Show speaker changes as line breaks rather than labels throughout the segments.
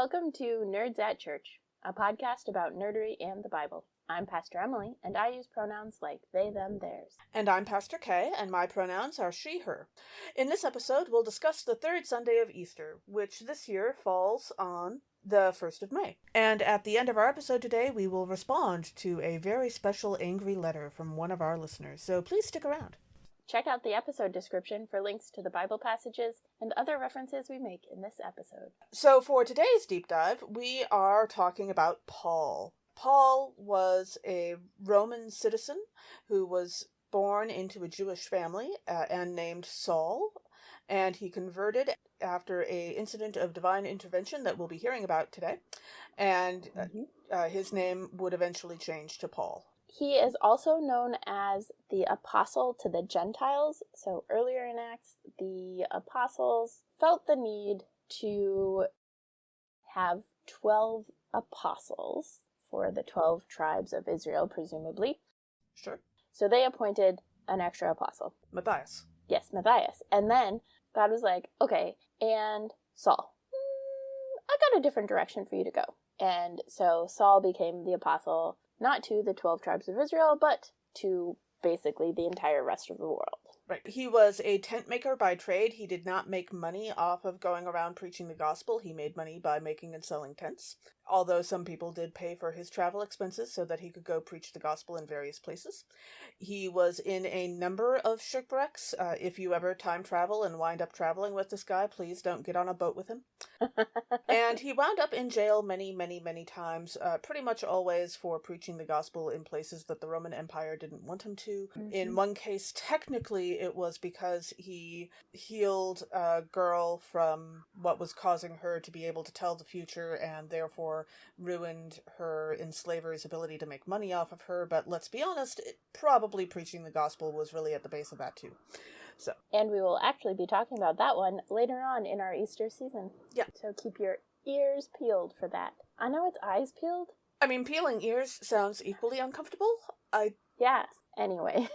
Welcome to Nerds at Church, a podcast about nerdery and the Bible. I'm Pastor Emily, and I use pronouns like they, them, theirs.
And I'm Pastor Kay, and my pronouns are she, her. In this episode, we'll discuss the third Sunday of Easter, which this year falls on the 1st of May. And at the end of our episode today, we will respond to a very special angry letter from one of our listeners, so please stick around.
Check out the episode description for links to the Bible passages and other references we make in this episode.
So for today's deep dive, we are talking about Paul. Paul was a Roman citizen who was born into a Jewish family and named Saul, and he converted after an incident of divine intervention that we'll be hearing about today, and his name would eventually change to Paul.
He is also known as the Apostle to the Gentiles. So earlier in Acts, the apostles felt the need to have 12 apostles for the 12 tribes of Israel, presumably.
Sure.
So they appointed an extra apostle.
Matthias.
Yes, Matthias. And then God was like, okay, and Saul, I got a different direction for you to go. And so Saul became the apostle, not to the 12 tribes of Israel, but to basically the entire rest of the world.
Right. He was a tent maker by trade. He did not make money off of going around preaching the gospel. He made money by making and selling tents, although some people did pay for his travel expenses so that he could go preach the gospel in various places. He was in a number of shipwrecks. If you ever time travel and wind up traveling with this guy, please don't get on a boat with him. And he wound up in jail many, many, many times, pretty much always for preaching the gospel in places that the Roman Empire didn't want him to. Mm-hmm. In one case, technically, it was because he healed a girl from what was causing her to be able to tell the future and therefore ruined her enslaver's ability to make money off of her. But let's be honest, probably preaching the gospel was really at the base of that too. So.
And we will actually be talking about that one later on in our Easter season.
Yeah.
So keep your ears peeled for that. I know it's eyes peeled.
I mean, peeling ears sounds equally uncomfortable.
Yeah. Anyway,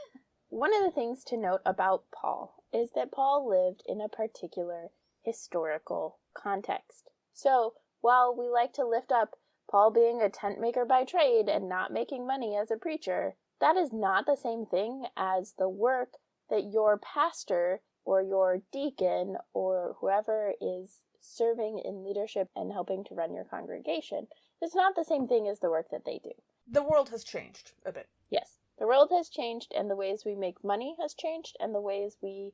one of the things to note about Paul is that Paul lived in a particular historical context. So while we like to lift up Paul being a tent maker by trade and not making money as a preacher, that is not the same thing as the work that your pastor or your deacon or whoever is serving in leadership and helping to run your congregation. It's not the same thing as the work that they do.
The world has changed a bit.
Yes. The world has changed, and the ways we make money has changed, and the ways we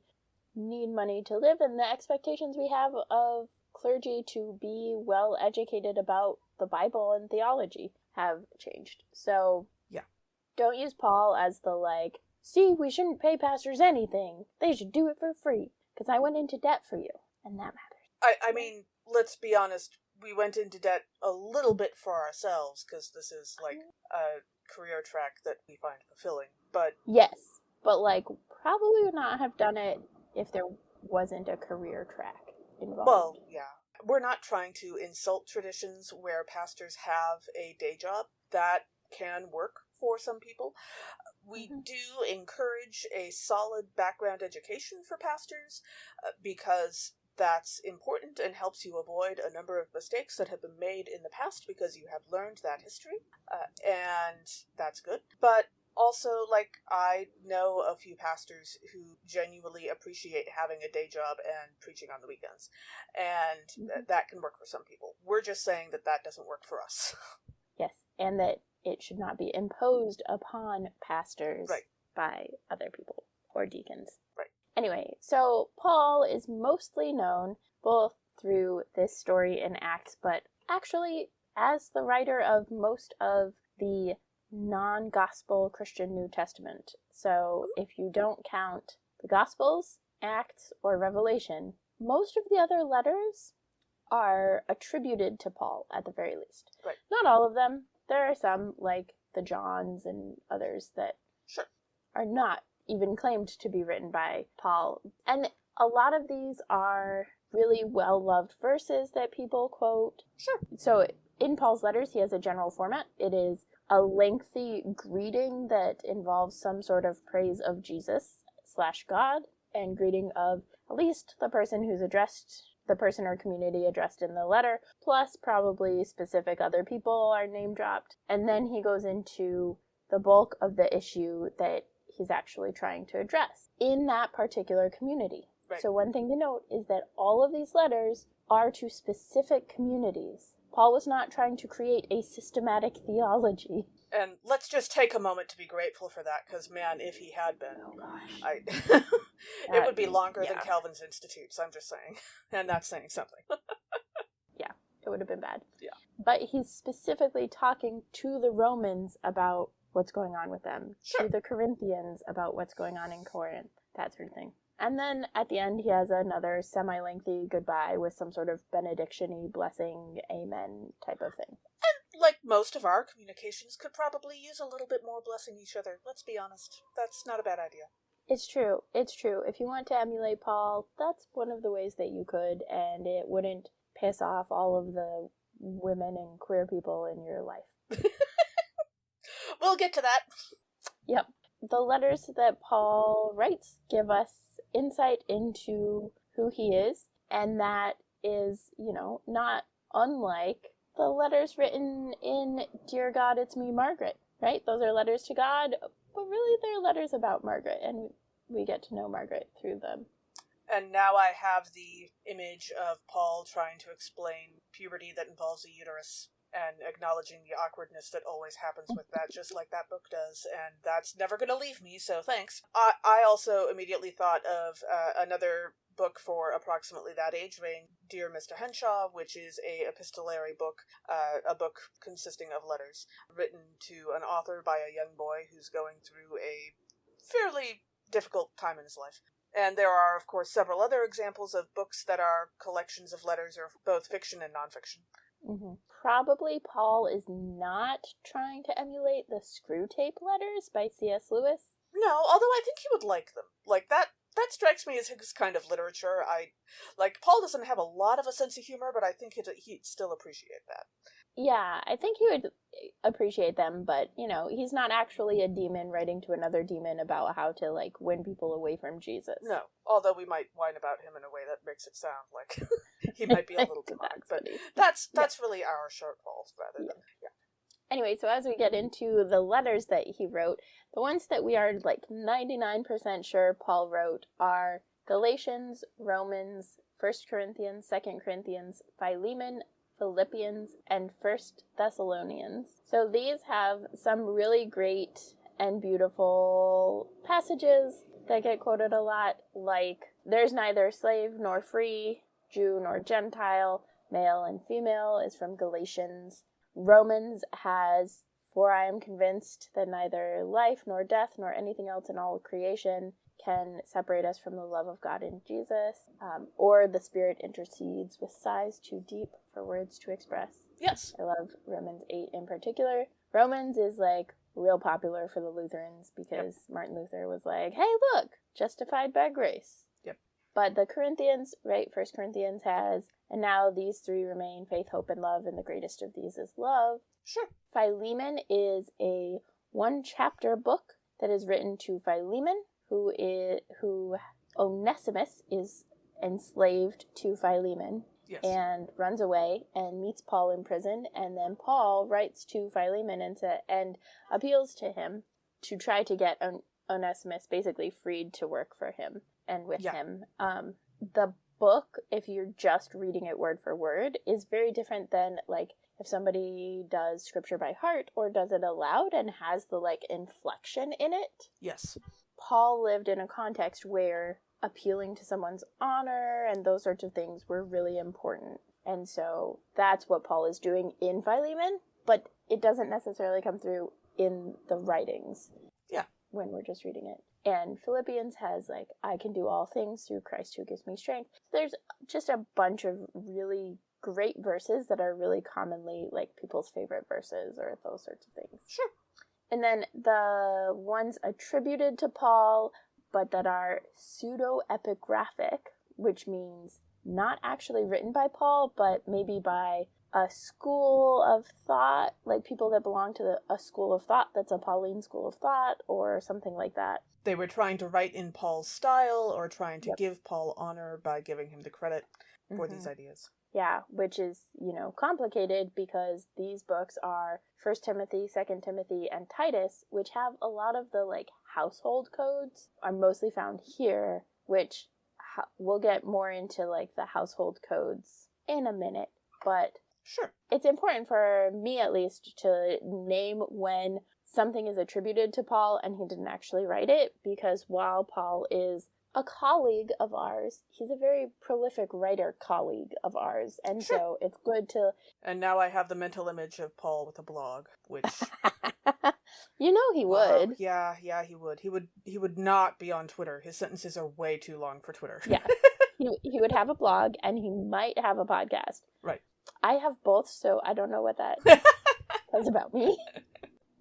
need money to live, and the expectations we have of clergy to be well educated about the Bible and theology have changed. So,
yeah.
Don't use Paul as the see, we shouldn't pay pastors anything. They should do it for free, because I went into debt for you, and that matters.
I mean, let's be honest, we went into debt a little bit for ourselves, because this is like a career track that we find fulfilling, but...
Yes, but probably would not have done it if there wasn't a career track involved.
Well, yeah. We're not trying to insult traditions where pastors have a day job. That can work for some people. We do encourage a solid background education for pastors because that's important and helps you avoid a number of mistakes that have been made in the past because you have learned that history, and that's good. But also, I know a few pastors who genuinely appreciate having a day job and preaching on the weekends, and that can work for some people. We're just saying that doesn't work for us.
Yes, and that it should not be imposed upon pastors by other people or deacons.
Right.
Anyway, so Paul is mostly known both through this story in Acts, but actually as the writer of most of the non-gospel Christian New Testament. So if you don't count the Gospels, Acts, or Revelation, most of the other letters are attributed to Paul at the very least.
Right.
Not all of them. There are some, like the Johns and others, that are not even claimed to be written by Paul. And a lot of these are really well-loved verses that people quote.
Sure.
So in Paul's letters, he has a general format. It is a lengthy greeting that involves some sort of praise of Jesus / God, and greeting of at least the person who's addressed the person or community addressed in the letter, plus probably specific other people are name dropped. And then he goes into the bulk of the issue that he's actually trying to address in that particular community.
Right.
So one thing to note is that all of these letters are to specific communities. Paul was not trying to create a systematic theology.
And let's just take a moment to be grateful for that, because, man, if he had been,
oh gosh,
it would be longer
yeah.
than Calvin's Institutes, I'm just saying. And that's saying something.
Yeah, it would have been bad.
Yeah.
But he's specifically talking to the Romans about what's going on with them,
Sure.
to the Corinthians about what's going on in Corinth, that sort of thing. And then at the end, he has another semi-lengthy goodbye with some sort of benediction-y, blessing, amen type of thing.
And like most of our communications could probably use a little bit more blessing each other. Let's be honest. That's not a bad idea.
It's true. It's true. If you want to emulate Paul, that's one of the ways that you could, and it wouldn't piss off all of the women and queer people in your life.
We'll get to that.
Yep. The letters that Paul writes give us insight into who he is, and that is, not unlike the letters written in Dear God, It's Me, Margaret, right? Those are letters to God, but really they're letters about Margaret, and we get to know Margaret through them.
And now I have the image of Paul trying to explain puberty that involves a uterus, and acknowledging the awkwardness that always happens with that, just like that book does, and that's never going to leave me, so thanks. I also immediately thought of another book for approximately that age range, Dear Mr. Henshaw, which is a epistolary book, a book consisting of letters, written to an author by a young boy who's going through a fairly difficult time in his life. And there are, of course, several other examples of books that are collections of letters, or both fiction and nonfiction.
Mm-hmm. Probably Paul is not trying to emulate the Screw Tape Letters by C.S. Lewis.
No, although I think he would like them. Like, that strikes me as his kind of literature. Paul doesn't have a lot of a sense of humor, but I think he'd still appreciate that.
Yeah, I think he would appreciate them, but, he's not actually a demon writing to another demon about how to, win people away from Jesus.
No, although we might whine about him in a way that makes it sound like he might be a little demonic, but that's really our shortfall, rather than, yeah.
Anyway, so as we get into the letters that he wrote, the ones that we are, 99% sure Paul wrote are Galatians, Romans, 1 Corinthians, 2 Corinthians, Philemon, Philippians, and 1 Thessalonians. So these have some really great and beautiful passages that get quoted a lot, like, there's neither slave nor free, Jew nor Gentile, male and female is from Galatians. Romans has, for I am convinced that neither life nor death nor anything else in all creation can separate us from the love of God in Jesus, or the Spirit intercedes with sighs too deep for words to express.
Yes.
I love Romans 8 in particular. Romans is real popular for the Lutherans because Martin Luther was like, hey, look, justified by grace.
Yep.
But the Corinthians, right, 1 Corinthians has, and now these three remain, faith, hope, and love, and the greatest of these is love.
Sure.
Philemon is a one-chapter book that is written to Philemon, who Onesimus is enslaved to Philemon.
Yes.
And runs away and meets Paul in prison, and then Paul writes to Philemon and appeals to him to try to get Onesimus basically freed to work for him and with him. The book, if you're just reading it word for word, is very different than if somebody does scripture by heart or does it aloud and has the inflection in it.
Yes.
Paul lived in a context where appealing to someone's honor and those sorts of things were really important. And so that's what Paul is doing in Philemon, but it doesn't necessarily come through in the writings.
Yeah.
When we're just reading it. And Philippians has I can do all things through Christ who gives me strength. There's just a bunch of really great verses that are really commonly people's favorite verses or those sorts of things.
Sure.
And then the ones attributed to Paul but that are pseudo-epigraphic, which means not actually written by Paul, but maybe by a school of thought, people that belong to a school of thought that's a Pauline school of thought, or something like that.
they were trying to write in Paul's style or trying to
Yep.
give Paul honor by giving him the credit for these
Mhm.
ideas.
Yeah, which is, complicated because these books are 1 Timothy, 2 Timothy, and Titus, which have a lot of the, household codes are mostly found here, which we'll get more into, the household codes in a minute. But
Sure.
it's important for me, at least, to name when something is attributed to Paul and he didn't actually write it, because while Paul is a colleague of ours, he's a very prolific writer colleague of ours, and
Sure.
so it's good to...
And now I have the mental image of Paul with a blog, which...
he
Wow.
would.
Yeah, he would. He would not be on Twitter. His sentences are way too long for Twitter.
Yeah. He would have a blog, and he might have a podcast.
Right.
I have both, so I don't know what that says about me.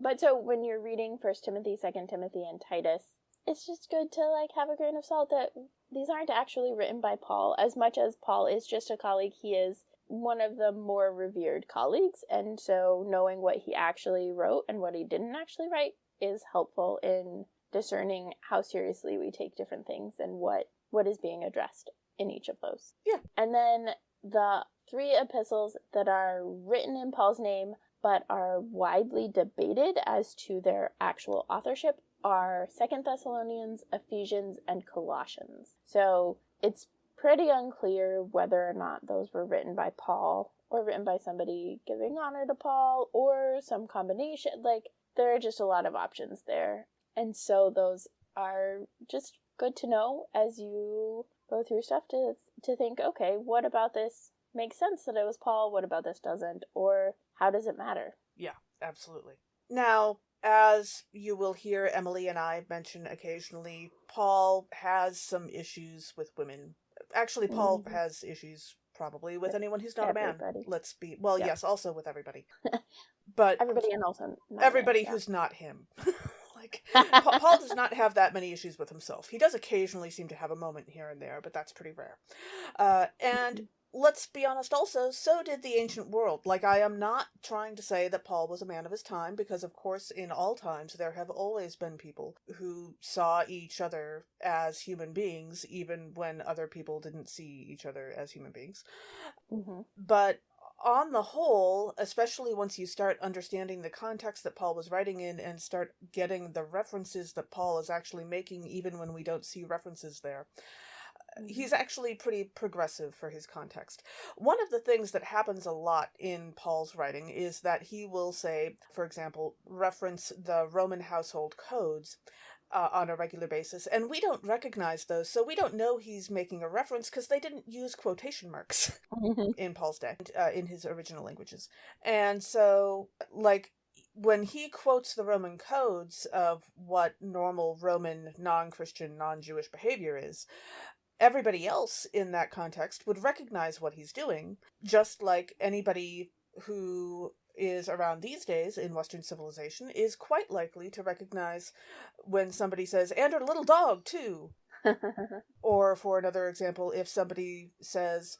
But so when you're reading 1 Timothy, 2 Timothy, and Titus, it's just good to have a grain of salt that these aren't actually written by Paul. As much as Paul is just a colleague, he is one of the more revered colleagues, and so knowing what he actually wrote and what he didn't actually write is helpful in discerning how seriously we take different things and what is being addressed in each of those.
Yeah.
And then the 3 epistles that are written in Paul's name but are widely debated as to their actual authorship are 2 Thessalonians, Ephesians, and Colossians. So it's pretty unclear whether or not those were written by Paul or written by somebody giving honor to Paul or some combination. There are just a lot of options there. And so those are just good to know as you go through stuff to think, okay, what about this makes sense that it was Paul? What about this doesn't? Or how does it matter?
Yeah, absolutely. Now, as you will hear Emily and I mention occasionally, Paul has some issues with women. Actually, Paul has issues probably with anyone who's not
everybody.
a man. Let's be... Well,
Yeah.
Yes, also with everybody. But
everybody and also not
everybody
men,
who's not him. Paul does not have that many issues with himself. He does occasionally seem to have a moment here and there, but that's pretty rare. And let's be honest also, so did the ancient world. I am not trying to say that Paul was a man of his time, because of course in all times there have always been people who saw each other as human beings, even when other people didn't see each other as human beings.
Mm-hmm.
But on the whole, especially once you start understanding the context that Paul was writing in and start getting the references that Paul is actually making, even when we don't see references there, he's actually pretty progressive for his context. One of the things that happens a lot in Paul's writing is that he will say, for example, reference the Roman household codes on a regular basis, and we don't recognize those, so we don't know he's making a reference because they didn't use quotation marks in Paul's day, in his original languages. And so, when he quotes the Roman codes of what normal Roman non-Christian, non-Jewish behavior is, everybody else in that context would recognize what he's doing, just like anybody who is around these days in Western civilization is quite likely to recognize when somebody says, "and her little dog, too." Or, for another example, if somebody says,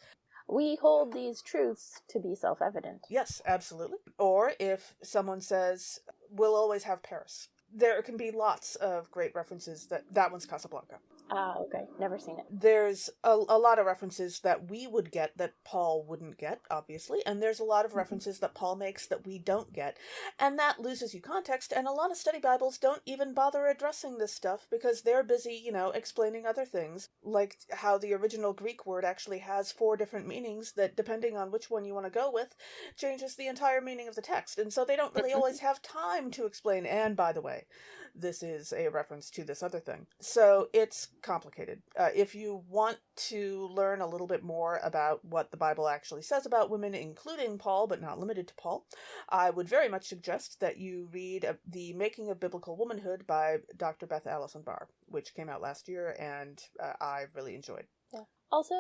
"We hold these truths to be self-evident."
Yes, absolutely. Or if someone says, "We'll always have Paris." There can be lots of great references. That one's Casablanca.
Okay. Never seen it.
There's a lot of references that we would get that Paul wouldn't get, obviously, and there's a lot of references that Paul makes that we don't get, and that loses you context, and a lot of study Bibles don't even bother addressing this stuff because they're busy, explaining other things, like how the original Greek word actually has 4 different meanings that, depending on which one you want to go with, changes the entire meaning of the text, and so they don't really always have time to explain, and by the way, this is a reference to this other thing. So it's complicated. If you want to learn a little bit more about what the Bible actually says about women, including Paul, but not limited to Paul, I would very much suggest that you read The Making of Biblical Womanhood by Dr. Beth Allison Barr, which came out last year, and I really enjoyed.
Yeah. Also,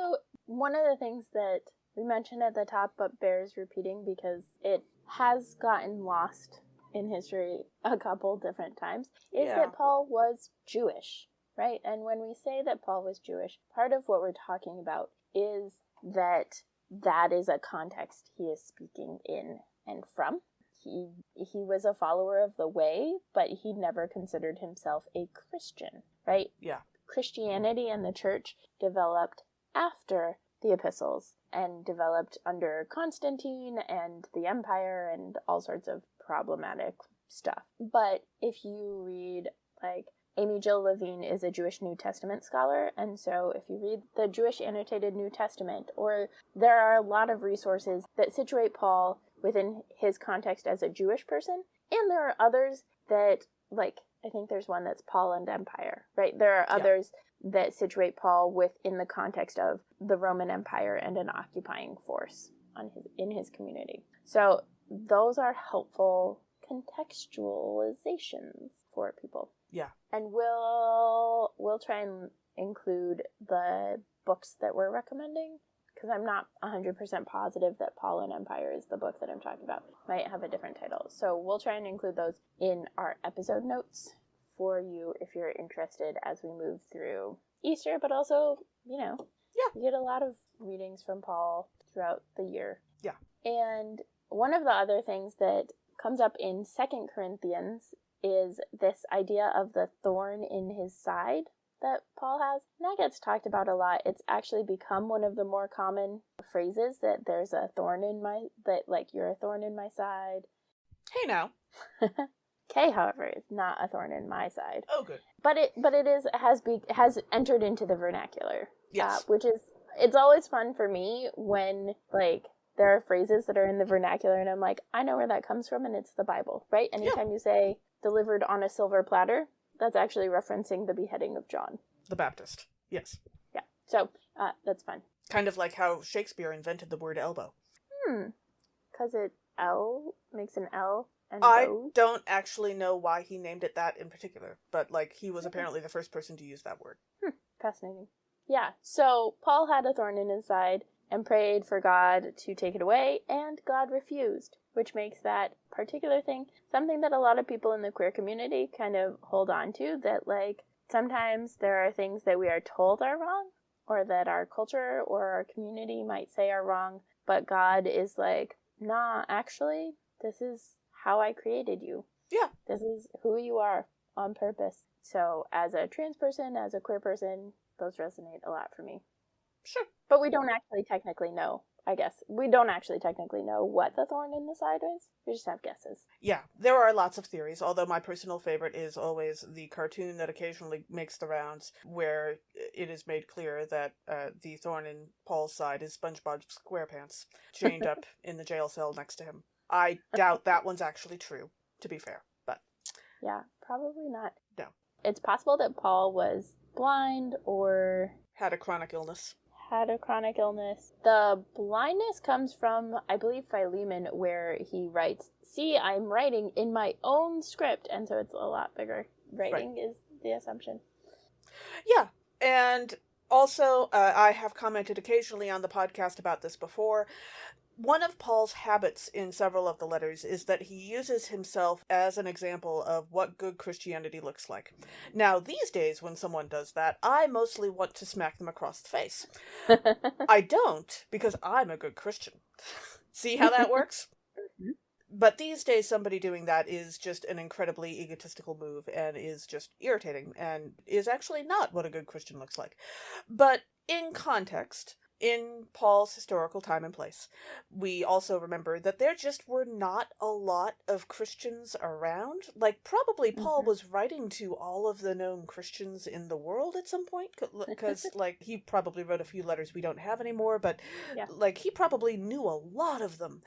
one of the things that we mentioned at the top, but bears repeating because it has gotten lost in history a couple different times, is that Paul was Jewish, right? And when we say that Paul was Jewish, part of what we're talking about is that is a context he is speaking in and from. he was a follower of the way, but he never considered himself a Christian, right?
Yeah.
Christianity and the church developed after the epistles and developed under Constantine and the empire and all sorts of problematic stuff. But if you read, like, Amy Jill Levine is a Jewish New Testament scholar, and so if you read the Jewish Annotated New Testament, or there are a lot of resources that situate Paul within his context as a Jewish person, and there are others that, like, I think there's one that's Paul and Empire, right? There are others that situate Paul within the context of the Roman Empire and an occupying force in his community. So those are helpful contextualizations for people.
Yeah.
And we'll try and include the books that we're recommending, because I'm not 100% positive that Paul and Empire is the book that I'm talking about. Might have a different title. So we'll try and include those in our episode notes for you if you're interested as we move through Easter, but also, you get a lot of readings from Paul throughout the year.
Yeah.
And one of the other things that comes up in 2 Corinthians is this idea of the thorn in his side that Paul has. And that gets talked about a lot. It's actually become one of the more common phrases, that there's a thorn in you're a thorn in my side.
Hey now.
Kay, however, is not a thorn in my side.
Oh, good.
But it has entered into the vernacular.
Yes.
It's always fun for me when, like, there are phrases that are in the vernacular and I'm like, I know where that comes from, and it's the Bible, right? Anytime you say delivered on a silver platter, that's actually referencing the beheading of John
the Baptist. Yes.
Yeah. So, that's fun.
Kind of like how Shakespeare invented the word elbow.
Because makes an L and
I
bow.
don't actually know why he named it that in particular, but, like, he was apparently the first person to use that word.
Fascinating. Yeah, so Paul had a thorn in his side and prayed for God to take it away, and God refused, which makes that particular thing something that a lot of people in the queer community kind of hold on to, that, like, sometimes there are things that we are told are wrong, or that our culture or our community might say are wrong, but God is like, nah, actually, this is how I created you.
Yeah.
This is who you are on purpose. So as a trans person, as a queer person, those resonate a lot for me.
Sure.
But we don't actually technically know, I guess. We don't actually technically know what the thorn in the side is. We just have guesses.
Yeah, there are lots of theories, although my personal favorite is always the cartoon that occasionally makes the rounds, where it is made clear that the thorn in Paul's side is SpongeBob SquarePants, chained up in the jail cell next to him. I doubt that one's actually true, to be fair, but...
Yeah, probably not.
No.
It's possible that Paul was blind or...
had a chronic illness.
The blindness comes from, I believe, Philemon, where he writes, see, I'm writing in my own script, and so it's a lot bigger. Writing is the assumption.
Yeah, and also, I have commented occasionally on the podcast about this before. One of Paul's habits in several of the letters is that he uses himself as an example of what good Christianity looks like. Now, these days, when someone does that, I mostly want to smack them across the face. I don't, because I'm a good Christian. See how that works?
Mm-hmm.
But these days, somebody doing that is just an incredibly egotistical move and is just irritating and is actually not what a good Christian looks like. But in context... in Paul's historical time and place, we also remember that there just were not a lot of Christians around. Like, probably Paul was writing to all of the known Christians in the world at some point, because, like, he probably wrote a few letters we don't have anymore, but, like, he probably knew a lot of them.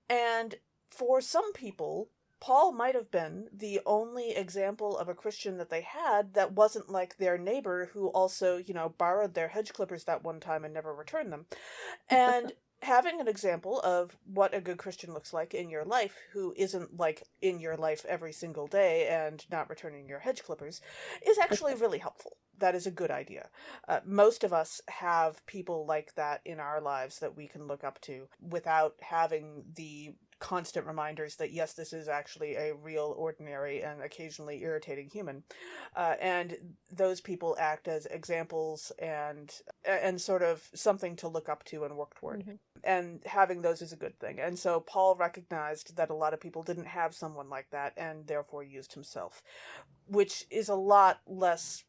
And for some people... Paul might have been the only example of a Christian that they had that wasn't like their neighbor who also, borrowed their hedge clippers that one time and never returned them. And having an example of what a good Christian looks like in your life, who isn't, like, in your life every single day and not returning your hedge clippers, is actually really helpful. That is a good idea. Most of us have people like that in our lives that we can look up to without having the constant reminders that, yes, this is actually a real, ordinary, and occasionally irritating human. And those people act as examples and sort of something to look up to and work toward.
Mm-hmm.
And having those is a good thing. And so Paul recognized that a lot of people didn't have someone like that, and therefore used himself, which is a lot less,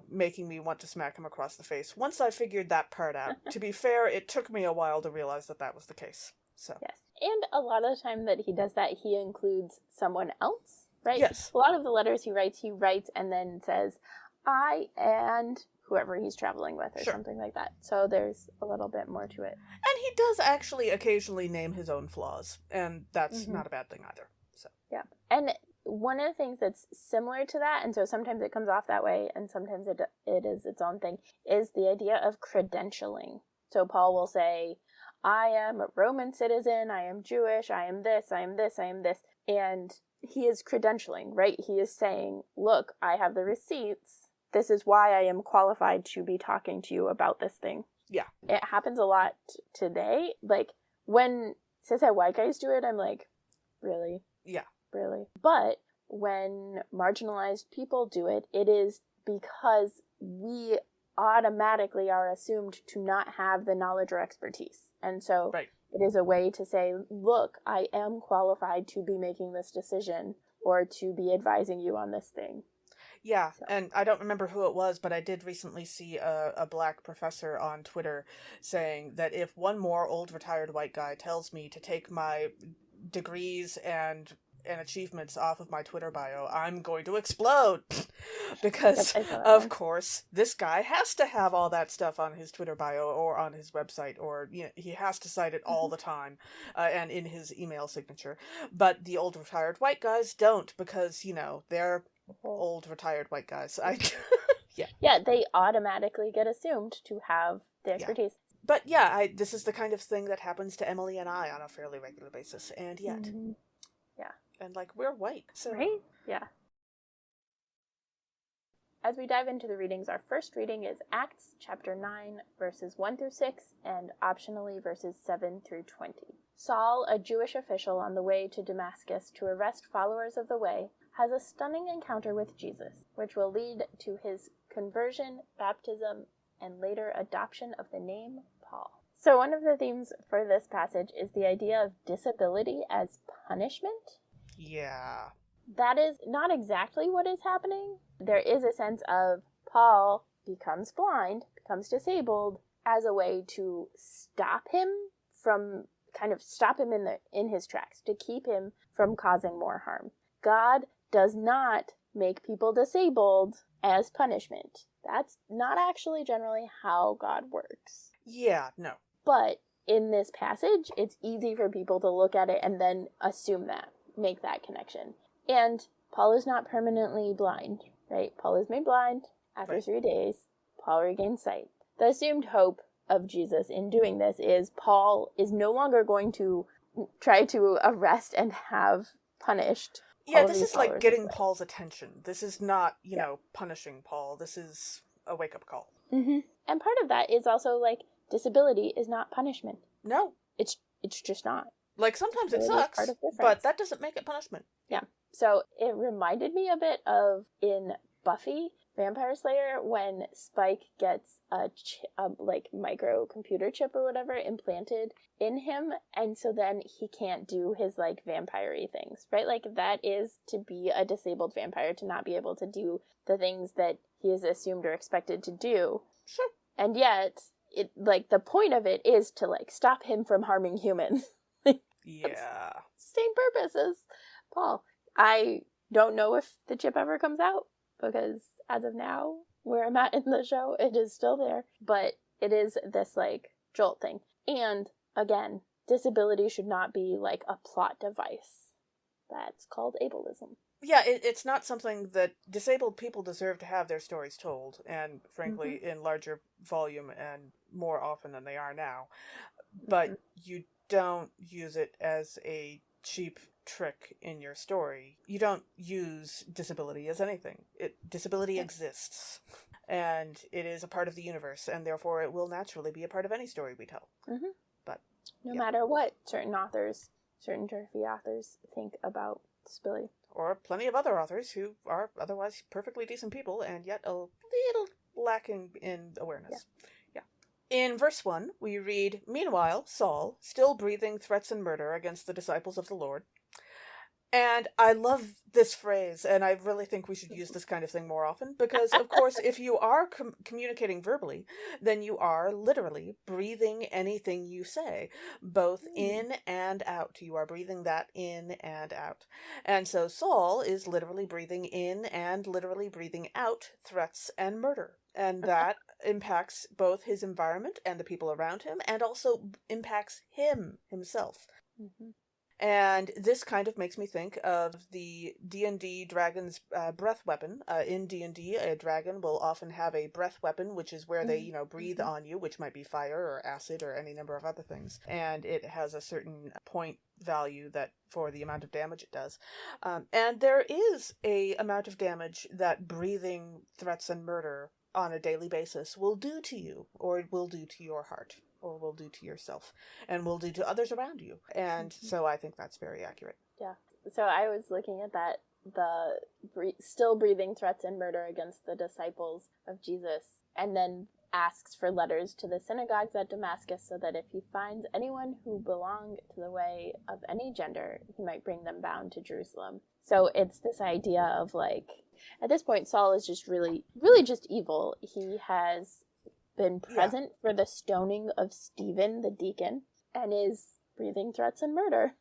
making me want to smack him across the face once I figured that part out. To be fair, it took me a while to realize that that was the case. So
yes. And a lot of the time that he does that, he includes someone else, right?
Yes.
A lot of the letters he writes and then says, I and whoever he's traveling with or something like that. So there's a little bit more to it.
And he does actually occasionally name his own flaws, and that's not a bad thing either. So
yeah. And one of the things that's similar to that, and so sometimes it comes off that way and sometimes it is its own thing, is the idea of credentialing. So Paul will say, I am a Roman citizen, I am Jewish, I am this, I am this, I am this. And he is credentialing, right? He is saying, look, I have the receipts. This is why I am qualified to be talking to you about this thing.
Yeah.
It happens a lot today. Like, when cishet white guys do it, I'm like, really?
Yeah.
Really? But when marginalized people do it, it is because we automatically are assumed to not have the knowledge or expertise. And so it is a way to say, look, I am qualified to be making this decision or to be advising you on this thing.
Yeah, so. And I don't remember who it was, but I did recently see a black professor on Twitter saying that if one more old retired white guy tells me to take my degrees and achievements off of my Twitter bio, I'm going to explode. Because, of course, this guy has to have all that stuff on his Twitter bio or on his website, or he has to cite it all the time and in his email signature. But the old retired white guys don't, because, they're old retired white guys.
Yeah, they automatically get assumed to have the expertise.
Yeah. But yeah, this is the kind of thing that happens to Emily and I on a fairly regular basis, and yet...
Mm-hmm. Yeah.
And, we're white, so...
Right? Yeah. As we dive into the readings, our first reading is Acts chapter 9, verses 1 through 6, and optionally verses 7 through 20. Saul, a Jewish official on the way to Damascus to arrest followers of the way, has a stunning encounter with Jesus, which will lead to his conversion, baptism, and later adoption of the name Paul. So one of the themes for this passage is the idea of disability as punishment.
Yeah.
That is not exactly what is happening. There is a sense of Paul becomes blind, becomes disabled, as a way to stop him in his tracks, to keep him from causing more harm. God does not make people disabled as punishment. That's not actually generally how God works.
Yeah, no.
But in this passage, it's easy for people to look at it and then assume that, make that connection. And Paul is not permanently blind, right? Paul is made blind after 3 days. Paul regains sight. The assumed hope of Jesus in doing this is Paul is no longer going to try to arrest and have punished.
Yeah, this is like getting Paul's attention. This is not, punishing Paul. This is a wake-up call.
Mm-hmm. And part of that is also, disability is not punishment.
No.
It's just not.
Sometimes it sucks, but that doesn't make it punishment.
Yeah. So it reminded me a bit of in Buffy Vampire Slayer when Spike gets a microcomputer chip or whatever implanted in him, and so then he can't do his vampire-y things, right? That is to be a disabled vampire, to not be able to do the things that he is assumed or expected to do.
Sure.
And yet it the point of it is to stop him from harming humans.
Yeah.
Same purpose as Paul. I don't know if the chip ever comes out, because as of now, where I'm at in the show, it is still there. But it is this jolt thing. And again, disability should not be a plot device. That's called ableism.
Yeah, it's not something that disabled people deserve to have their stories told, and frankly, in larger volume and more often than they are now. But you don't use it as a cheap trick in your story. You don't use disability as anything. Disability exists, and it is a part of the universe, and therefore it will naturally be a part of any story we tell.
Mm-hmm.
But
no matter what certain authors certain turfy authors think about Spilly.
Or plenty of other authors who are otherwise perfectly decent people and yet a little lacking in awareness. Yeah. In verse 1, we read, "Meanwhile, Saul, still breathing threats and murder against the disciples of the Lord." And I love this phrase, and I really think we should use this kind of thing more often, because, of course, if you are communicating verbally, then you are literally breathing anything you say, both in and out. You are breathing that in and out. And so Saul is literally breathing in and literally breathing out threats and murder. And that impacts both his environment and the people around him, and also impacts himself.
Mm-hmm.
And this kind of makes me think of the D&D dragon's breath weapon. In D&D, a dragon will often have a breath weapon, which is where they, breathe on you, which might be fire or acid or any number of other things. And it has a certain point value that for the amount of damage it does. And there is a amount of damage that breathing threats and murder on a daily basis will do to you, or it will do to your heart, or will do to yourself, and will do to others around you. And so I think that's very accurate.
Yeah. So I was looking at that, still breathing threats and murder against the disciples of Jesus, and then asks for letters to the synagogues at Damascus so that if he finds anyone who belonged to the way of any gender, he might bring them bound to Jerusalem. So it's this idea of, like, at this point, Saul is just really, really just evil. He has been present for the stoning of Stephen, the deacon, and is breathing threats and murder.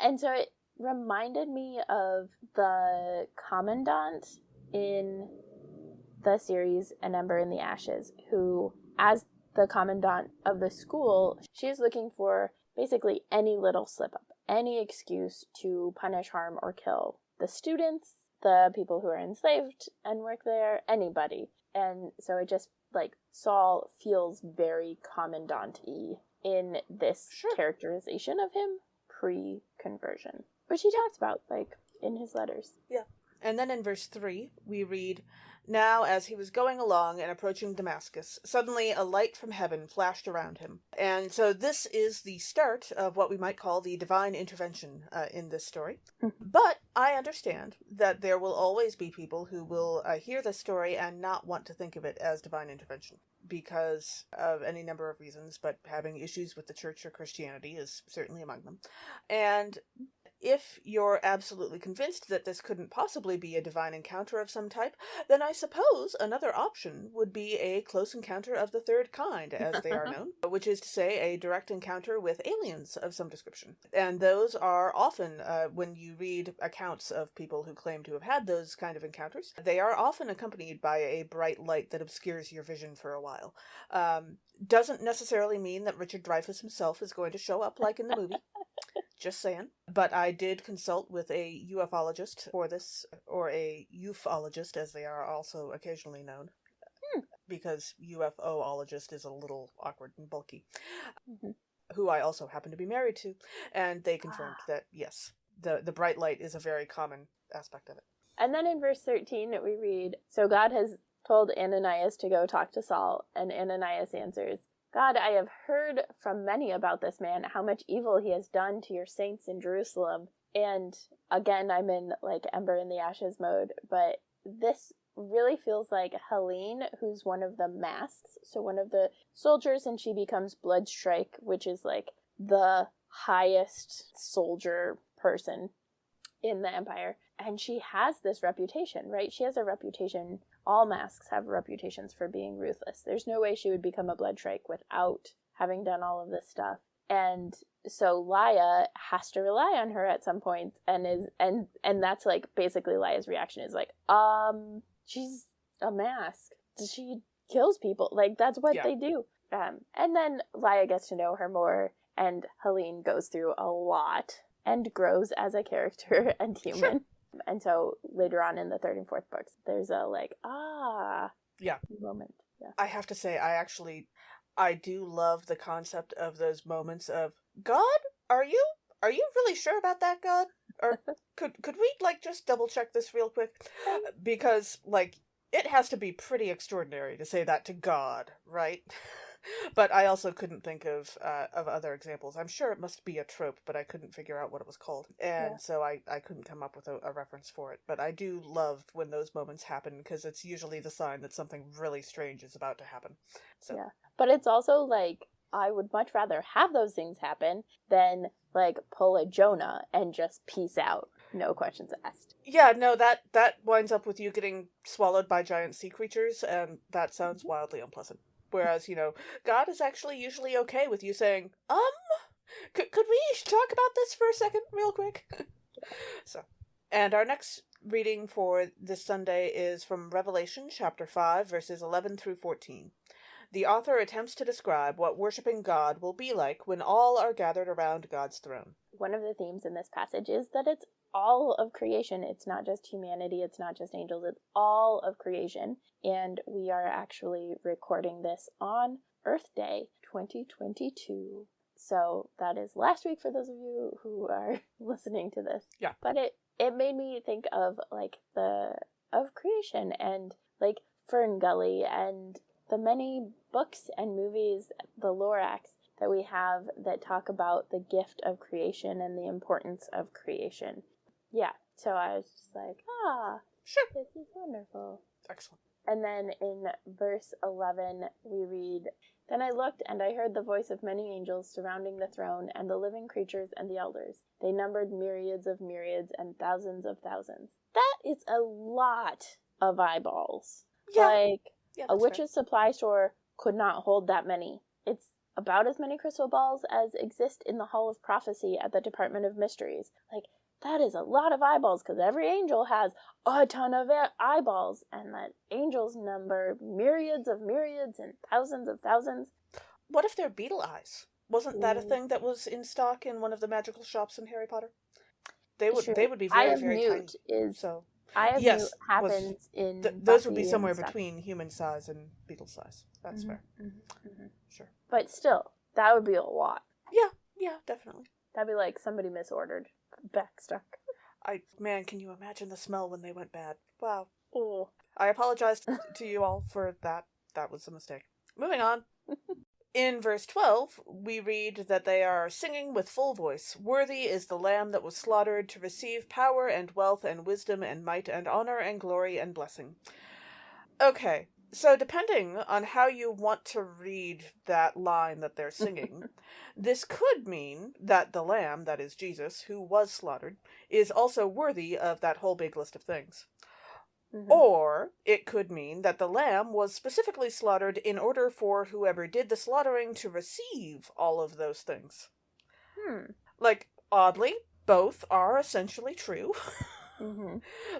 And so it reminded me of the commandant in the series An Ember in the Ashes, who, as the commandant of the school, she is looking for basically any little slip-up, any excuse to punish, harm, or kill the students, the people who are enslaved and work there, anybody. And so it just, like, Saul feels very commandant-y in this characterization of him pre-conversion, which he talks about, like, in his letters.
Yeah. And then in verse 3, we read, "Now, as he was going along and approaching Damascus, suddenly a light from heaven flashed around him." And so this is the start of what we might call the divine intervention in this story. But I understand that there will always be people who will hear this story and not want to think of it as divine intervention because of any number of reasons, but having issues with the church or Christianity is certainly among them. And if you're absolutely convinced that this couldn't possibly be a divine encounter of some type, then I suppose another option would be a close encounter of the third kind, as they are known, which is to say a direct encounter with aliens of some description. And those are often, when you read accounts of people who claim to have had those kind of encounters, they are often accompanied by a bright light that obscures your vision for a while. Doesn't necessarily mean that Richard Dreyfuss himself is going to show up like in the movie. Just saying. But I did consult with a ufologist for this, or a ufologist, as they are also occasionally known, because UFOologist is a little awkward and bulky, who I also happen to be married to, and they confirmed that, yes, the bright light is a very common aspect of it.
And then in verse 13 we read, "So God has told Ananias to go talk to Saul, and Ananias answers, 'God, I have heard from many about this man, how much evil he has done to your saints in Jerusalem.'" And again, I'm in, like, Ember in the Ashes mode, but this really feels like Helene, who's one of the masks, so one of the soldiers, and she becomes Bloodstrike, which is, like, the highest soldier person in the Empire. And she has this reputation, right? She has a reputation. All masks have reputations for being ruthless. There's no way she would become a Bloodstrike without having done all of this stuff. And so Laia has to rely on her at some point, and that's, like, basically Laia's reaction is like, she's a mask. She kills people. Like, that's what they do. And then Laia gets to know her more, and Helene goes through a lot and grows as a character and human. Sure. And so later on in the third and fourth books, there's a, like, moment. Yeah.
I have to say, I do love the concept of those moments of, God, are you really sure about that, God? Or could we, like, just double check this real quick? Because, like, it has to be pretty extraordinary to say that to God, right? But I also couldn't think of other examples. I'm sure it must be a trope, but I couldn't figure out what it was called. And so I couldn't come up with a reference for it. But I do love when those moments happen, because it's usually the sign that something really strange is about to happen. So.
Yeah. But it's also like, I would much rather have those things happen than like pull a Jonah and just peace out. No questions asked.
Yeah, no, that winds up with you getting swallowed by giant sea creatures, and that sounds wildly unpleasant. Whereas, God is actually usually okay with you saying, could we talk about this for a second real quick? So, and our next reading for this Sunday is from Revelation chapter 5, verses 11 through 14. The author attempts to describe what worshiping God will be like when all are gathered around God's throne.
One of the themes in this passage is that it's all of creation. It's not just humanity, it's not just angels, it's all of creation. And we are actually recording this on Earth Day 2022. So that is last week for those of you who are listening to this.
Yeah.
But it made me think of like of creation and like Fern Gully and the many books and movies, the Lorax that we have that talk about the gift of creation and the importance of creation. Yeah, so I was just like,
sure,
this is wonderful.
Excellent.
And then in verse 11, we read, Then I looked, and I heard the voice of many angels surrounding the throne, and the living creatures and the elders. They numbered myriads of myriads and thousands of thousands. That is a lot of eyeballs.
Yeah.
Yeah, a witch's supply store could not hold that many. It's about as many crystal balls as exist in the Hall of Prophecy at the Department of Mysteries. Like, that is a lot of eyeballs, because every angel has a ton of eyeballs, and that angels number myriads of myriads and thousands of thousands.
What if they're beetle eyes? Wasn't that a thing that was in stock in one of the magical shops in Harry Potter? They would be very, very tiny. So.
Eye of Newt happens in
those would be somewhere between human size and beetle size. That's fair. Sure.
But still, that would be a lot.
Yeah, definitely.
That'd be like somebody misordered. Backstuck.
Man, can you imagine the smell when they went bad? Wow.
Oh.
I apologize to you all for that. That was a mistake. Moving on. In verse 12, we read that they are singing with full voice, Worthy is the Lamb that was slaughtered to receive power and wealth and wisdom and might and honor and glory and blessing. Okay, so depending on how you want to read that line that they're singing, this could mean that the Lamb, that is Jesus, who was slaughtered, is also worthy of that whole big list of things. Or it could mean that the lamb was specifically slaughtered in order for whoever did the slaughtering to receive all of those things. Like, oddly, both are essentially true.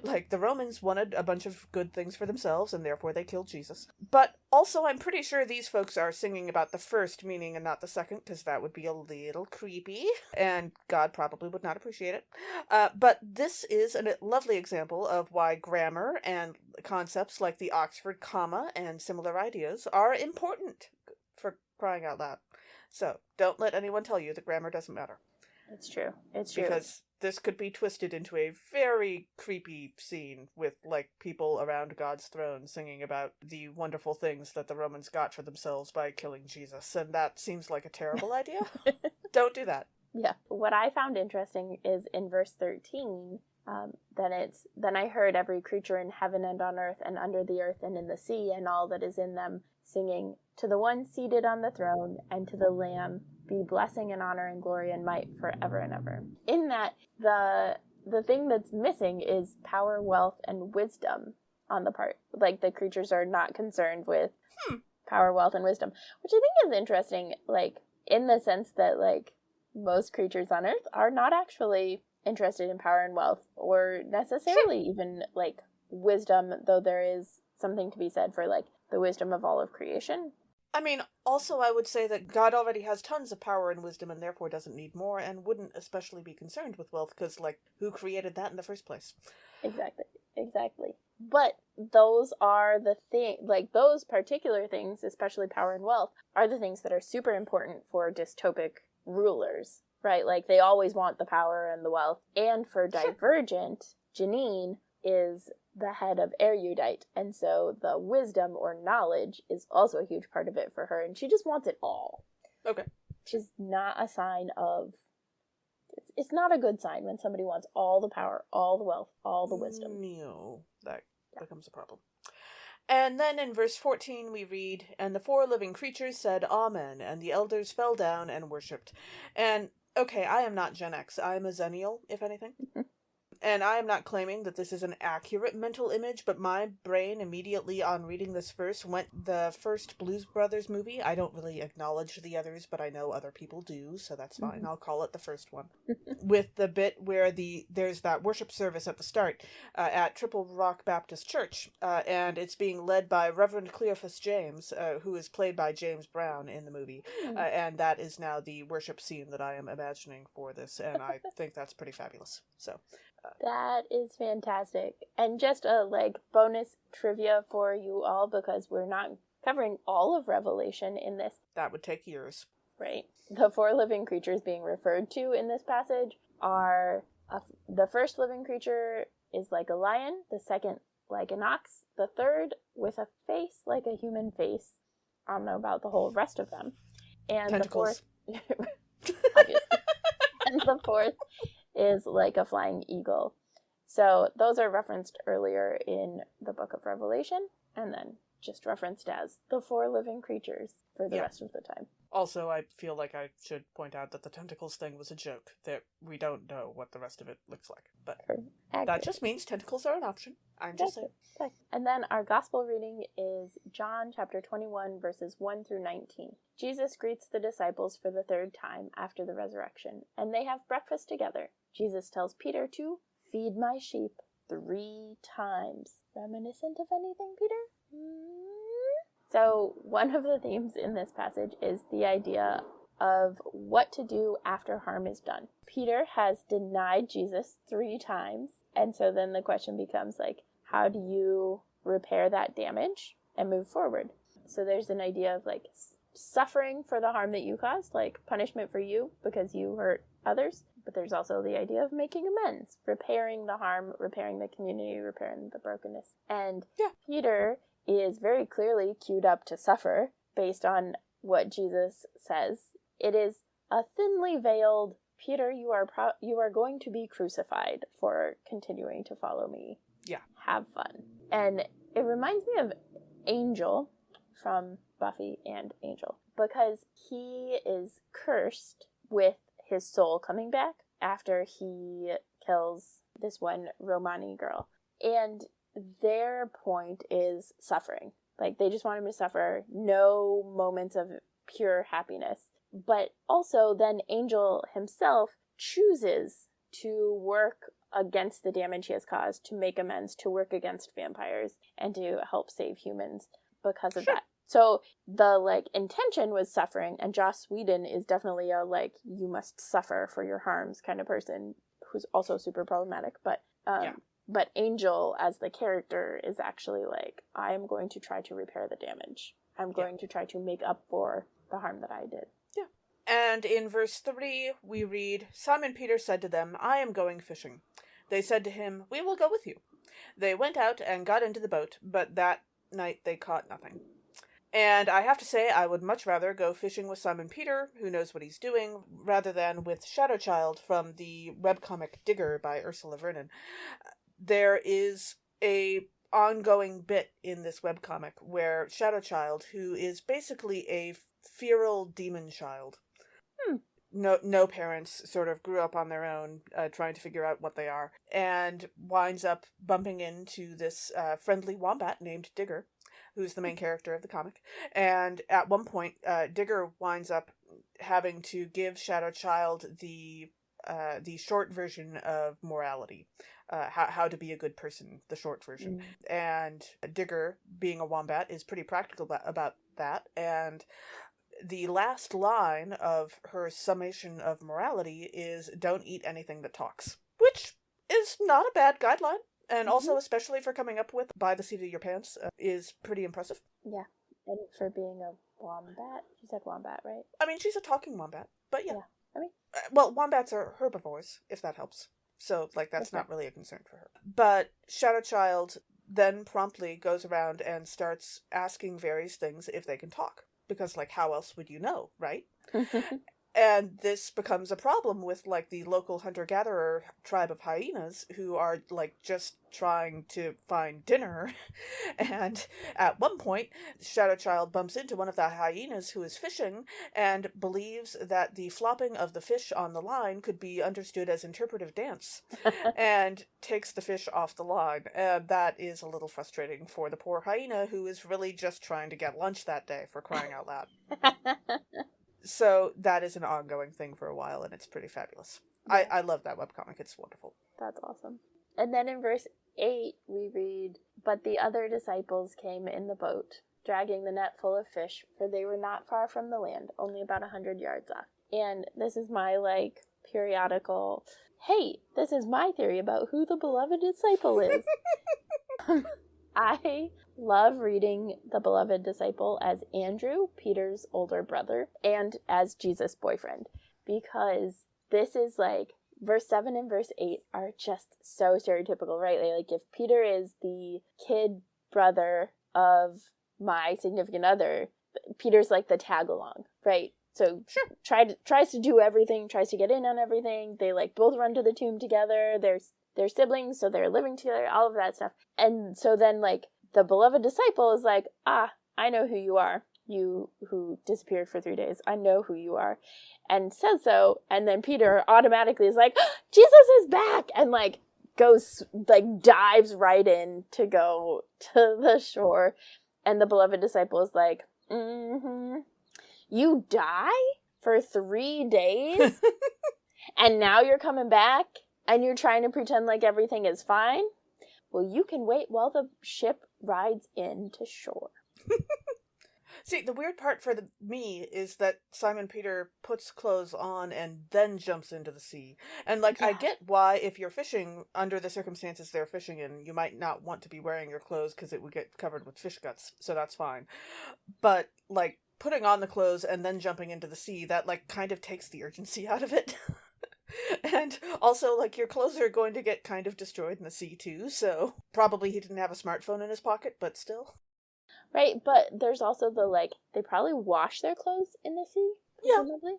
Like, the Romans wanted a bunch of good things for themselves, and therefore they killed Jesus. But also, I'm pretty sure these folks are singing about the first meaning and not the second, because that would be a little creepy, and God probably would not appreciate it. But this is a lovely example of why grammar and concepts like the Oxford comma and similar ideas are important, for crying out loud. So, don't let anyone tell you that grammar doesn't matter.
It's true. It's true.
Because this could be twisted into a very creepy scene with, like, people around God's throne singing about the wonderful things that the Romans got for themselves by killing Jesus, and that seems like a terrible idea. Don't do that.
Yeah. What I found interesting is in verse 13, then I heard every creature in heaven and on earth and under the earth and in the sea and all that is in them singing, To the one seated on the throne and to the Lamb be blessing and honor and glory and might forever and ever. In that, the thing that's missing is power, wealth, and wisdom on the part. Like, the creatures are not concerned with power, wealth, and wisdom, which I think is interesting, like, in the sense that, like, most creatures on Earth are not actually interested in power and wealth, or necessarily even, like, wisdom, though there is something to be said for, like, the wisdom of all of creation.
I mean, also I would say that God already has tons of power and wisdom and therefore doesn't need more, and wouldn't especially be concerned with wealth, because, like, who created that in the first place?
Exactly. But those are the those particular things, especially power and wealth, are the things that are super important for dystopic rulers, right? Like, they always want the power and the wealth. And for Divergent, Janine is the head of erudite, and so the wisdom or knowledge is also a huge part of it for her, and she just wants it all.
Okay.
Which is not a sign of... It's not a good sign when somebody wants all the power, all the wealth, all the wisdom.
No, that becomes a problem. And then in verse 14 we read, "And the 4 living creatures said, Amen, and the elders fell down and worshipped." And, okay, I am not Gen X. I am a Zennial, if anything. And I am not claiming that this is an accurate mental image, but my brain immediately on reading this verse went the first Blues Brothers movie. I don't really acknowledge the others, but I know other people do, so that's fine.
Mm-hmm.
I'll call it the first one. With the bit where there's that worship service at the start at Triple Rock Baptist Church, and it's being led by Reverend Cleophas James, who is played by James Brown in the movie, and that is now the worship scene that I am imagining for this, and I think that's pretty fabulous. So...
that is fantastic. And just a bonus trivia for you all, because we're not covering all of Revelation in this.
That would take years.
Right. The 4 living creatures being referred to in this passage are the first living creature is like a lion, the second like an ox, the third with a face like a human face. I don't know about the whole rest of them. And
Tentacles.
The 4th obviously. And the 4th is like a flying eagle. So those are referenced earlier in the book of Revelation, and then just referenced as the 4 living creatures for the rest of the time.
Also, I feel like I should point out that the tentacles thing was a joke, that we don't know what the rest of it looks like. But that just means tentacles are an option. I'm just saying.
Okay. And then our gospel reading is John chapter 21, verses 1 through 19. Jesus greets the disciples for the 3rd time after the resurrection, and they have breakfast together. Jesus tells Peter to feed my sheep 3 times. Reminiscent of anything, Peter? So one of the themes in this passage is the idea of what to do after harm is done. Peter has denied Jesus 3 times, and so then the question becomes how do you repair that damage and move forward? So there's an idea of suffering for the harm that you caused, punishment for you because you hurt others. But there's also the idea of making amends, repairing the harm, repairing the community, repairing the brokenness. And Peter is very clearly queued up to suffer based on what Jesus says. It is a thinly veiled, Peter, you are going to be crucified for continuing to follow me.
Yeah.
Have fun. And it reminds me of Angel from Buffy and Angel, because he is cursed with his soul coming back after he kills this one Romani girl. And their point is suffering. They just want him to suffer, no moments of pure happiness. But also then Angel himself chooses to work against the damage he has caused, to make amends, to work against vampires, and to help save humans because of that. So the intention was suffering, and Joss Whedon is definitely a you must suffer for your harms kind of person who's also super problematic. But Angel as the character is actually I am going to try to repair the damage. I'm going to try to make up for the harm that I did.
Yeah. And in verse 3 we read, "Simon Peter said to them, I am going fishing. They said to him, we will go with you. They went out and got into the boat, but that night they caught nothing." And I have to say, I would much rather go fishing with Simon Peter, who knows what he's doing, rather than with Shadowchild from the webcomic Digger by Ursula Vernon. There is a ongoing bit in this webcomic where Shadowchild, who is basically a feral demon child, no parents, sort of grew up on their own, trying to figure out what they are, and winds up bumping into this friendly wombat named Digger, who's the main character of the comic. And at one point, Digger winds up having to give Shadowchild the short version of morality, how to be a good person, the short version. And Digger, being a wombat, is pretty practical about that. And the last line of her summation of morality is, "Don't eat anything that talks," which is not a bad guideline. And also, especially for coming up with by the seat of your pants, is pretty impressive.
Yeah. And for being a wombat. She said wombat, right?
I mean, she's a talking wombat, but yeah.
I mean...
well, wombats are herbivores, if that helps. So, like, that's
Okay.
not really a concern for her. But Shadow Child then promptly goes around and starts asking various things if they can talk. Because, like, how else would you know, right? And this becomes a problem with, like, the local hunter-gatherer tribe of hyenas who are, like, just trying to find dinner. And at one point, Shadow Child bumps into one of the hyenas who is fishing and believes that the flopping of the fish on the line could be understood as interpretive dance and takes the fish off the line. And that is a little frustrating for the poor hyena who is really just trying to get lunch that day, for crying out loud. So that is an ongoing thing for a while, and it's pretty fabulous.
Yeah.
I love that webcomic. It's wonderful.
That's awesome. And then in verse 8, we read, "But the other disciples came in the boat, dragging the net full of fish, for they were not far from the land, only about 100 yards off." And this is my, like, periodical, hey, this is my theory about who the beloved disciple is. I love reading the beloved disciple as Andrew, Peter's older brother, and as Jesus' boyfriend, because this is like, verse 7 and verse 8 are just so stereotypical, right? Like, if Peter is the kid brother of my significant other, Peter's like the tag along, right? So
Sure.
tries to do everything, tries to get in on everything. They, like, both run to the tomb together. They're siblings, so they're living together, all of that stuff. And so then, like, the beloved disciple is like, I know who you are. You who disappeared for 3 days. I know who you are. And says so. And then Peter automatically is like, Jesus is back! And, like, goes, like, dives right in to go to the shore. And the beloved disciple is like, you die for 3 days? And now you're coming back? And you're trying to pretend like everything is fine? Well, you can wait while the ship rides in to shore.
See, the weird part for me is that Simon Peter puts clothes on and then jumps into the sea. And, like,
Yeah.
I get why, if you're fishing under the circumstances they're fishing in, you might not want to be wearing your clothes because it would get covered with fish guts, so that's fine. But, like, putting on the clothes and then jumping into the sea, that, like, kind of takes the urgency out of it. And also, like, your clothes are going to get kind of destroyed in the sea, too, so probably he didn't have a smartphone in his pocket, but still.
Right, but there's also the, like, they probably wash their clothes in the sea, presumably.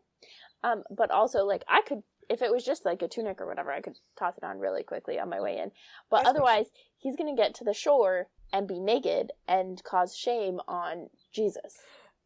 Yeah. But also, like, I could, if it was just, like, a tunic or whatever, I could toss it on really quickly on my way in. But otherwise, he's going to get to the shore and be naked and cause shame on Jesus.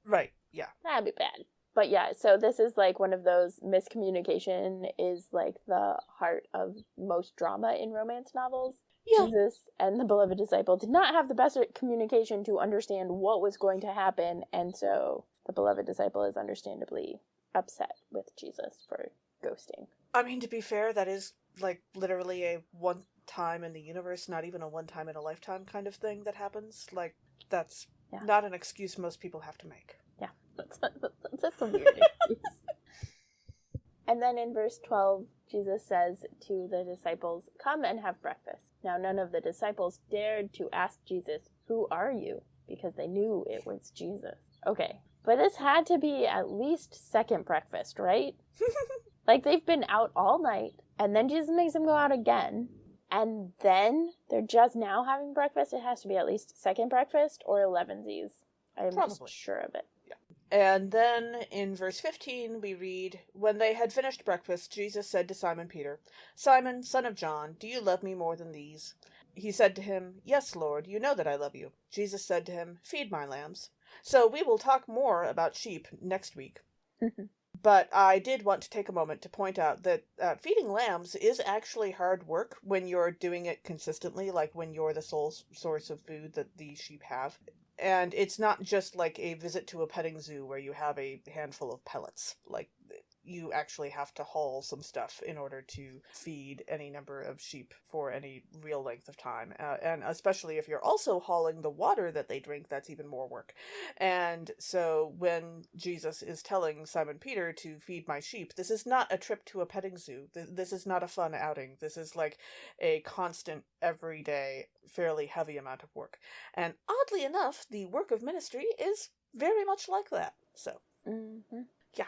Right, yeah.
That'd be bad. But yeah, so this is, like, one of those, miscommunication is, like, the heart of most drama in romance novels. Yeah. Jesus and the beloved disciple did not have the best communication to understand what was going to happen, and so the beloved disciple is understandably upset with Jesus for ghosting.
I mean, to be fair, that is, like, literally a one time in the universe, not even a one time in a lifetime kind of thing that happens. Like, that's not an excuse most people have to make.
Yeah, that's a weird excuse. And then in verse 12, Jesus says to the disciples, "Come and have breakfast." Now none of the disciples dared to ask Jesus, "Who are you?" because they knew it was Jesus. Okay, but this had to be at least second breakfast, right? Like, they've been out all night, and then Jesus makes them go out again, and then they're just now having breakfast. It has to be at least second breakfast or 11sies. I'm just sure of it.
And then in verse 15 we read, "When they had finished breakfast, Jesus said to Simon Peter, 'Simon, son of John, do you love me more than these?' He said to him, 'Yes, Lord, you know that I love you.' Jesus said to him, 'Feed my lambs.' So we will talk more about sheep next week. But I did want to take a moment to point out that feeding lambs is actually hard work when you're doing it consistently, like when you're the sole source of food that the sheep have. And it's not just like a visit to a petting zoo where you have a handful of pellets. Like, you actually have to haul some stuff in order to feed any number of sheep for any real length of time. And especially if you're also hauling the water that they drink, that's even more work. And so when Jesus is telling Simon Peter to feed my sheep, this is not a trip to a petting zoo. This is not a fun outing. This is like a constant, everyday, fairly heavy amount of work. And oddly enough, the work of ministry is very much like that. So, yeah.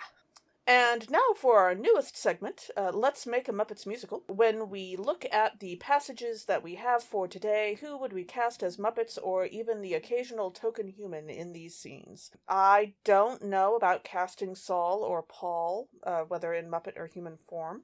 And now for our newest segment, Let's Make a Muppets Musical. When we look at the passages that we have for today, who would we cast as Muppets or even the occasional token human in these scenes? I don't know about casting Saul or Paul, whether in Muppet or human form,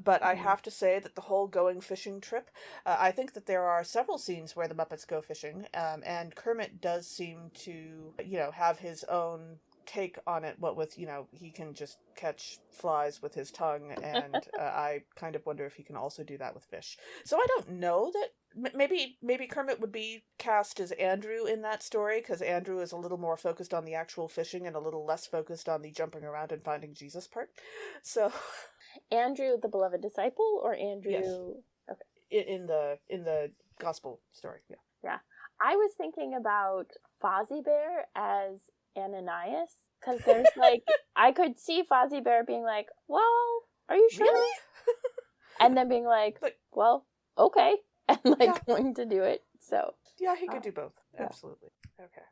but I have to say that the whole going fishing trip, I think that there are several scenes where the Muppets go fishing, and Kermit does seem to, have his own take on it, what with, he can just catch flies with his tongue, and I kind of wonder if he can also do that with fish. So I don't know that maybe Kermit would be cast as Andrew in that story, because Andrew is a little more focused on the actual fishing and a little less focused on the jumping around and finding Jesus part. So
Andrew, the beloved disciple, or Andrew?
Yes.
Okay.
In the gospel story, yeah.
Yeah. I was thinking about Fozzie Bear as Ananias, because there's I could see Fozzie Bear being like, well, are you sure?
Really?
And then being like, well, okay, and going to do it. So
yeah, he could do both. Yeah. Absolutely. Okay.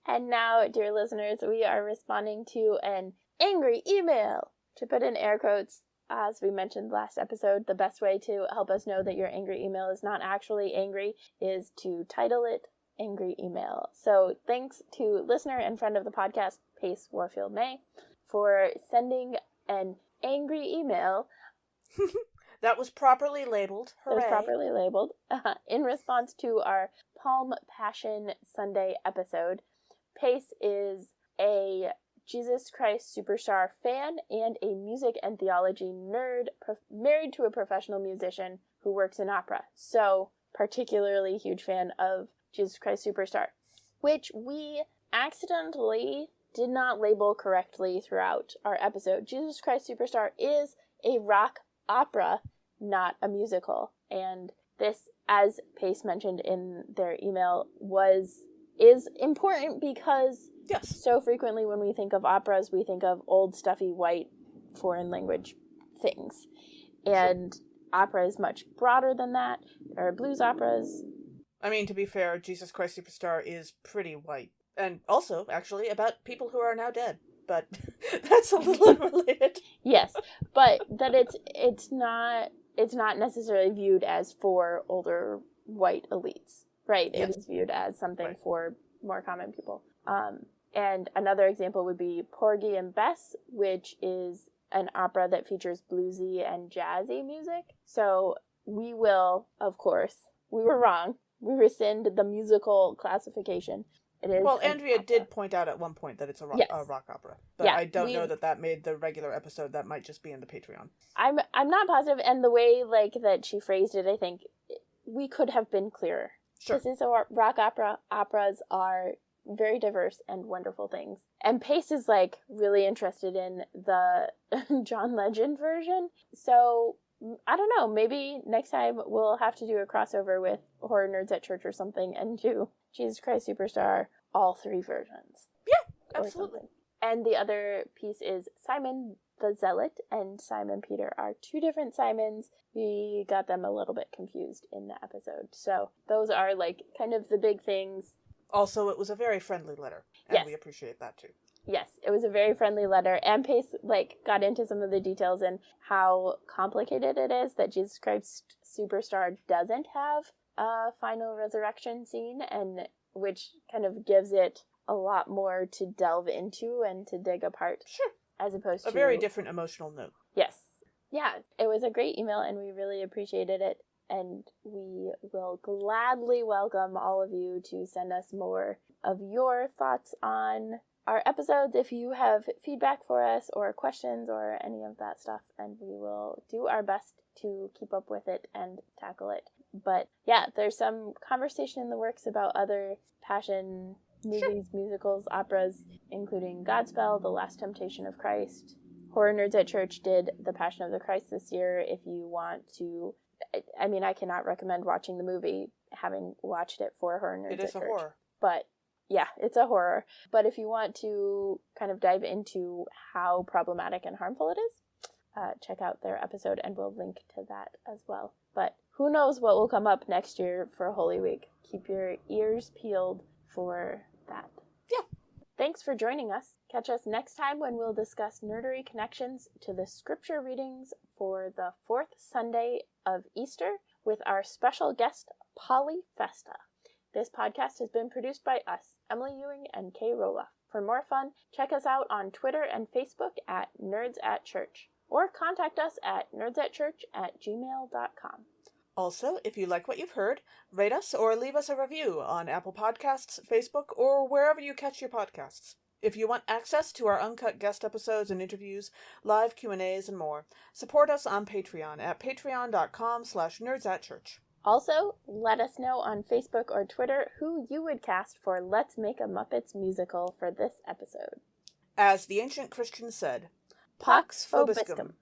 And now, dear listeners, we are responding to an angry email. To put in air quotes, as we mentioned last episode, the best way to help us know that your angry email is not actually angry is to title it Angry Email. So thanks to listener and friend of the podcast, Pace Warfield May, for sending an angry email.
That was properly labeled. Hooray.
It was properly labeled. In response to our Palm Passion Sunday episode. Pace is a Jesus Christ Superstar fan and a music and theology nerd married to a professional musician who works in opera. So, particularly huge fan of Jesus Christ Superstar, which we accidentally did not label correctly throughout our episode. Jesus Christ Superstar is a rock opera, not a musical. And this, as Pace mentioned in their email, is important because so frequently when we think of operas, we think of old, stuffy, white, foreign language things. And opera is much broader than that. There are blues operas.
I mean, to be fair, Jesus Christ Superstar is pretty white. And also, actually, about people who are now dead. But that's a little unrelated.
Yes, but that it's not necessarily viewed as for older white elites, right? Yes. It is viewed as something for more common people. And another example would be Porgy and Bess, which is an opera that features bluesy and jazzy music. So we will, of course, we were wrong. We rescind the musical classification. It is.
Well, Andrea did point out at one point that it's a rock opera, but I don't know that made the regular episode. That might just be in the Patreon.
I'm not positive, and the way that she phrased it, I think we could have been clearer. Sure. This is a rock opera. Operas are very diverse and wonderful things. And Pace is really interested in the John Legend version. So I don't know, maybe next time we'll have to do a crossover with Horror Nerds at Church or something and do Jesus Christ Superstar, all three versions.
Yeah, absolutely.
And the other piece is Simon the Zealot and Simon Peter are two different Simons. We got them a little bit confused in the episode. So those are kind of the big things.
Also, it was a very friendly letter, and we appreciate that too.
Yes, it was a very friendly letter, and Pace got into some of the details and how complicated it is that Jesus Christ Superstar doesn't have a final resurrection scene, and which kind of gives it a lot more to delve into and to dig apart.
Sure.
As opposed to
a very different emotional note.
Yes. Yeah, it was a great email, and we really appreciated it. And we will gladly welcome all of you to send us more of your thoughts on our episodes if you have feedback for us or questions or any of that stuff. And we will do our best to keep up with it and tackle it. But yeah, there's some conversation in the works about other Passion movies, musicals, operas, including Godspell, The Last Temptation of Christ. Horror Nerds at Church did The Passion of the Christ this year. If you want to... I mean, I cannot recommend watching the movie, having watched it for Horror Nerds at Church.
It is a horror.
But, yeah, it's a horror. But if you want to kind of dive into how problematic and harmful it is, check out their episode, and we'll link to that as well. But who knows what will come up next year for Holy Week. Keep your ears peeled for that.
Yeah.
Thanks for joining us. Catch us next time when we'll discuss nerdery connections to the scripture readings for the 4th Sunday of Easter with our special guest, Polly Festa. This podcast has been produced by us, Emily Ewing and Kay Rohloff. For more fun, check us out on Twitter and Facebook at nerdsatchurch, or contact us at nerdsatchurch@gmail.com.
Also, if you like what you've heard, rate us or leave us a review on Apple Podcasts, Facebook, or wherever you catch your podcasts. If you want access to our uncut guest episodes and interviews, live Q&As, and more, support us on Patreon at patreon.com/nerdsatchurch.
Also, let us know on Facebook or Twitter who you would cast for Let's Make a Muppets musical for this episode.
As the ancient Christians said,
Pax Vobiscum.